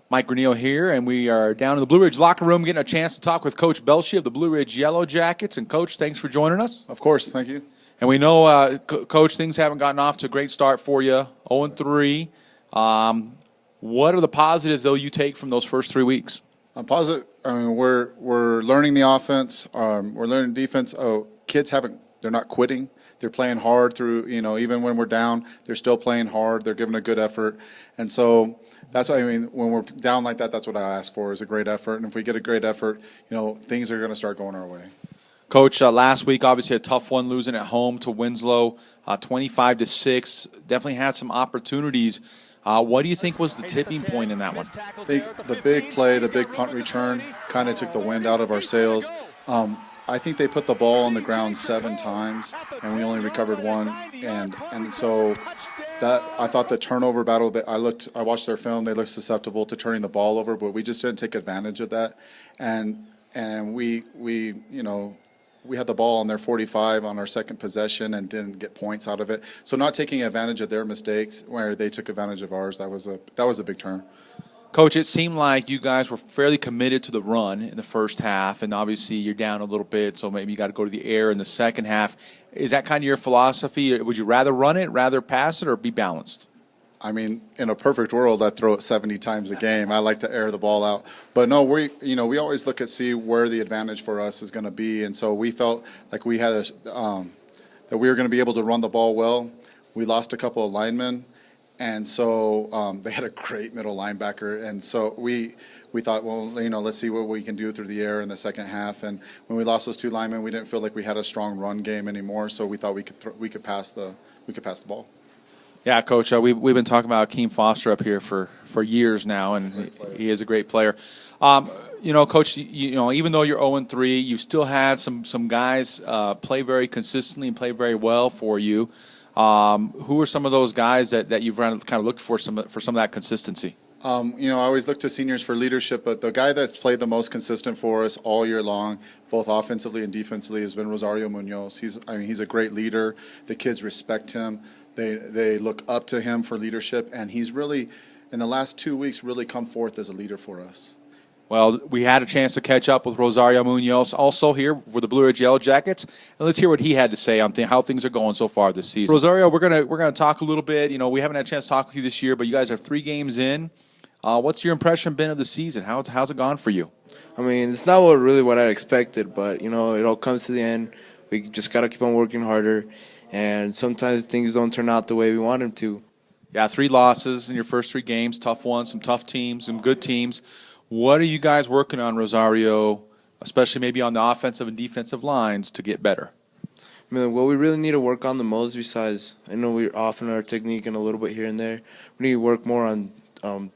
Mike Granillo here, and we are down in the Blue Ridge locker room getting a chance to talk with Coach Belshe of the Blue Ridge Yellow Jackets. And, Coach, thanks for joining us. Of course, thank you. And we know, Coach, things haven't gotten off to a great start for you, 0-3. What are the positives, though, you take from those first 3 weeks? I'm positive. I mean, we're learning the offense. We're learning defense. Kids they're not quitting. They're playing hard through, even when we're down, they're still playing hard. They're giving a good effort. And so that's what I mean. When we're down like that, that's what I ask for is a great effort. And if we get a great effort, things are going to start going our way. Coach, last week, obviously a tough one, losing at home to Winslow, 25-6. Definitely had some opportunities. What do you think was the tipping point in that one? I think the big play, the big punt return, kind of took the wind out of our sails. I think they put the ball on the ground 7 times, and we only recovered 1. And so that I thought the turnover battle that I watched their film. They looked susceptible to turning the ball over, but we just didn't take advantage of that. And we had the ball on their 45 on our second possession and didn't get points out of it. So not taking advantage of their mistakes where they took advantage of ours, that was a big turn. Coach, it seemed like you guys were fairly committed to the run in the first half, and obviously you're down a little bit, so maybe you got to go to the air in the second half. Is that kind of your philosophy? Would you rather run it, rather pass it, or be balanced? I mean, in a perfect world, I'd throw it 70 times a game. I like to air the ball out. But no, we always look at see where the advantage for us is going to be. And so we felt like we had that we were going to be able to run the ball well. We lost a couple of linemen. And so they had a great middle linebacker. And so we thought, well, let's see what we can do through the air in the second half. And when we lost those 2 linemen, we didn't feel like we had a strong run game anymore. So we thought we could pass the ball. Yeah, Coach, we've been talking about Akeem Foster up here for years now, and he is a great player. Coach, even though you're 0-3, you still had some guys play very consistently and play very well for you. Who are some of those guys that you've kind of looked for some of that consistency? I always look to seniors for leadership, but the guy that's played the most consistent for us all year long, both offensively and defensively, has been Rosario Munoz. He's a great leader. The kids respect him. They look up to him for leadership, and he's really, in the last 2 weeks, really come forth as a leader for us. Well, we had a chance to catch up with Rosario Munoz also here for the Blue Ridge Yellow Jackets, and let's hear what he had to say on how things are going so far this season. Rosario, we're gonna talk a little bit. We haven't had a chance to talk with you this year, but you guys have 3 games in. What's your impression been of the season? How's it gone for you? I mean, it's not what I expected, but it all comes to the end. We just gotta keep on working harder. And sometimes things don't turn out the way we want them to. Yeah, 3 losses in your first 3 games, tough ones, some tough teams, some good teams. What are you guys working on, Rosario, especially maybe on the offensive and defensive lines, to get better? I mean, what we really need to work on the most, besides we're off in our technique and a little bit here and there, we need to work more on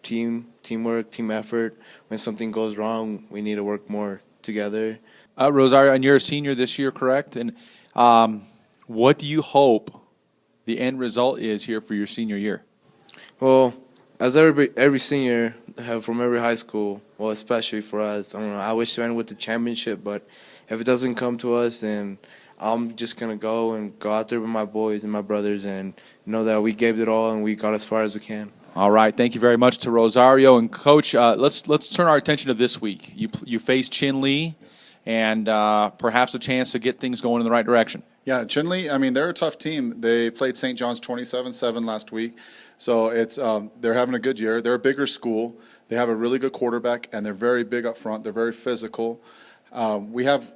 teamwork, team effort. When something goes wrong, we need to work more together. Rosario, and you're a senior this year, correct? And what do you hope the end result is here for your senior year? Well, as every senior from every high school, well, especially for us, I wish to end with the championship, but if it doesn't come to us, then I'm just going to go out there with my boys and my brothers and know that we gave it all and we got as far as we can. All right. Thank you very much to Rosario. And, Coach, let's turn our attention to this week. You face Chin-Lee and perhaps a chance to get things going in the right direction. Yeah, Chin-Lee, they're a tough team. They played St. John's 27-7 last week. So it's they're having a good year. They're a bigger school. They have a really good quarterback, and they're very big up front. They're very physical. We have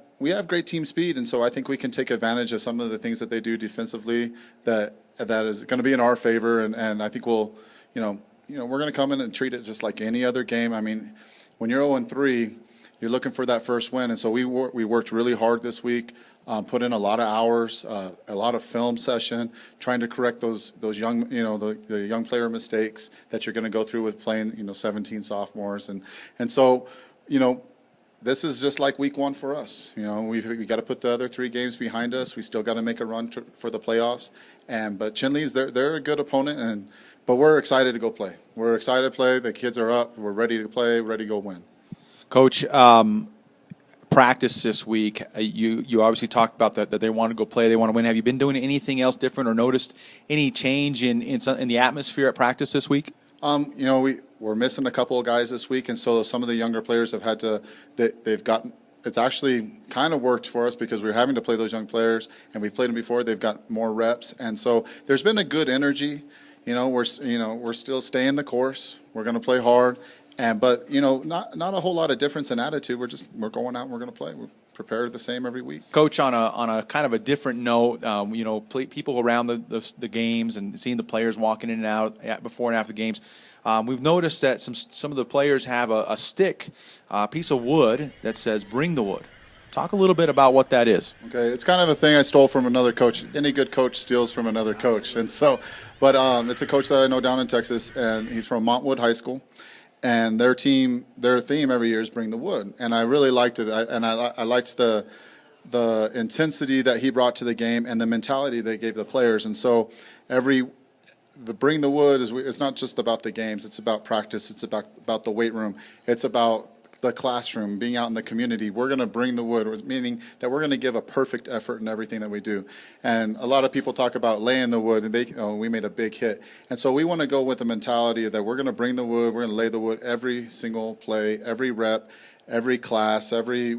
great team speed, and so I think we can take advantage of some of the things that they do defensively that is going to be in our favor. And I think we're going to come in and treat it just like any other game. When you're 0-3, you're looking for that first win, and so we worked really hard this week. Put in a lot of hours, a lot of film session, trying to correct those young, the young player mistakes that you're going to go through with playing, 17 sophomores, and so, this is just like week 1 for us. We got to put the other 3 games behind us. We still got to make a run for the playoffs, but Chin-Lee's they're a good opponent, but we're excited to go play. We're excited to play. The kids are up. We're ready to play. Ready to go win. Coach. Practice this week, you obviously talked about that they want to go play, they want to win. Have you been doing anything else different or noticed any change in the atmosphere at practice this week? we're missing a couple of guys this week, and so some of the younger players have had to. They've gotten. It's actually kind of worked for us because we're having to play those young players, and we've played them before. They've got more reps, and so there's been a good energy. We're still staying the course. We're going to play hard, but not a whole lot of difference in attitude. We're going out and we're going to play. We're prepared the same every week. Coach, on a kind of a different note, people around the games and seeing the players walking in and out before and after the games. We've noticed that some of the players have a stick, a piece of wood that says "Bring the wood." Talk a little bit about what that is. Okay, it's kind of a thing I stole from another coach. Any good coach steals from another coach, and so, but it's a coach that I know down in Texas, and he's from Montwood High School, and their theme every year is "Bring the wood," and I really liked it, I liked the intensity that he brought to the game and the mentality they gave the players, and so the Bring the Wood it's not just about the games. It's about practice. It's about the weight room. It's about the classroom, being out in the community. We're going to bring the wood, meaning that we're going to give a perfect effort in everything that we do. And a lot of people talk about laying the wood, and we made a big hit. And so we want to go with the mentality that we're going to bring the wood, we're going to lay the wood every single play, every rep, every class, every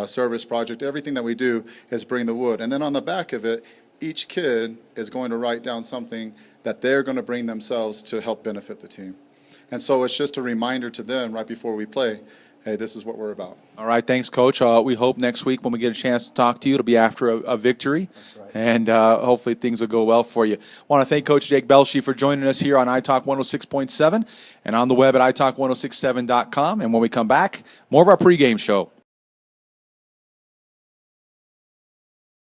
service project, everything that we do is bring the wood. And then on the back of it, each kid is going to write down something that they're going to bring themselves to help benefit the team. And so it's just a reminder to them right before we play, hey, this is what we're about. All right, thanks, Coach. We hope next week when we get a chance to talk to you, it'll be after a victory. That's right. And hopefully things will go well for you. I want to thank Coach Jake Belshe for joining us here on iTalk 106.7 and on the web at iTalk1067.com. And when we come back, more of our pregame show.